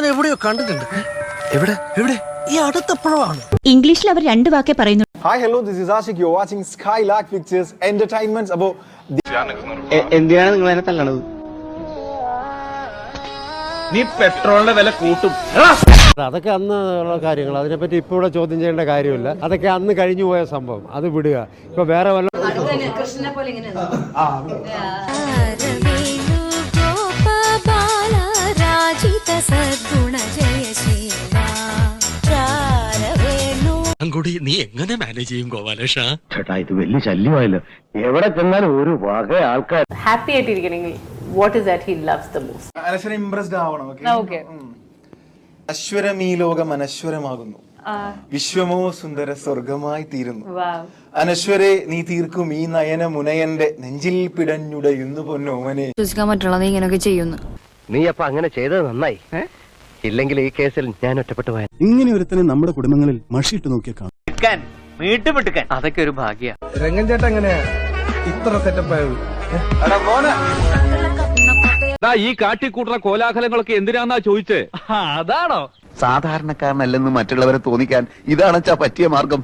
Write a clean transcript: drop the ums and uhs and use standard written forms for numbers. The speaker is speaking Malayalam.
ഇങ്ങനെ എവിടെയോ കണ്ടിട്ടുണ്ട്. എവിടെ എവിടെ? ഈ അടുത്തപ്പോഴാണ്. ഇംഗ്ലീഷിൽ അവർ രണ്ട് വാക്കേ പറയുന്നു. Hi, hello, this is Ashik. You're watching Skylark Pictures Entertainments. About എന്തിനാണ് നിങ്ങൾ എന്നെ തല്ലണത്? നീ പെട്രോളിന്റെ വില കൂട്ടും. അതൊക്കെ അന്ന് ഉള്ള കാര്യങ്ങൾ, അതിനെപ്പറ്റി ഇപ്പോൾ ഇവിടെ ചോദ്യം ചെയ്യേണ്ട കാര്യമില്ല. അതൊക്കെ അന്ന് കഴിഞ്ഞു പോയ സംഭവം, അത് വിടുക. ഇപ്പൊ വേറെ വല്ല കൂടി നീ എങ്ങനെ മാനേജ് ചെയ്യും ഗോപാലേഷ? ചേട്ടാ, ഇത് വലിയ ശല്യമായല്ലോ. എവിടെ ചെന്നാലും ഒരു വക ആൾക്കാർ. ഹാപ്പി ആയിട്ടിരിക്കണമെങ്കിൽ what is that he loves the most? Anaswara impressed ആവണം. Okay. അശ്വരം ഈ ലോകം അനശ്വരമാകുന്നു, വിശ്വമോ സുന്ദര സ്വർഗമായി തീരുന്നു. Wow. അനശ്വരെ നീ തീർക്കും ഈ നയന മുനയന്റെ നെഞ്ചിൽ പിടഞ്ഞുടയുന്നു പൊന്നോമനെ. വിശ്വസിക്കാൻ പറ്റുള്ള നീ ഇങ്ങനെയൊക്കെ ചെയ്യുന്നു. നീ അപ്പൊ അങ്ങനെ ചെയ്തത് നന്നായി. ഇല്ലെങ്കിൽ ഈ കേസിൽ ഞാൻ ഒറ്റപ്പെട്ടു പോയാൽ. ഇങ്ങനെ ഒരുത്തനെ നമ്മുടെ കുടുംബങ്ങളിൽ മഷിയിട്ട് നോക്കിയാൽ കാണാം. അതൊക്കെ ഒരു ഭാഗ്യ. രംഗൻ ചേട്ടൻ എങ്ങനെയാ ഇത്ര സെറ്റപ്പ് ആയത്? ഈ കാട്ടിക്കൂട്ടുന്ന കോലാഹലങ്ങളൊക്കെ എന്തിനാന്നാ ചോദിച്ചേ? അതാണോ? സാധാരണക്കാരനല്ലെന്ന് മറ്റുള്ളവരെ തോന്നിക്കാൻ ഇതാണച്ചാ പറ്റിയ മാർഗം.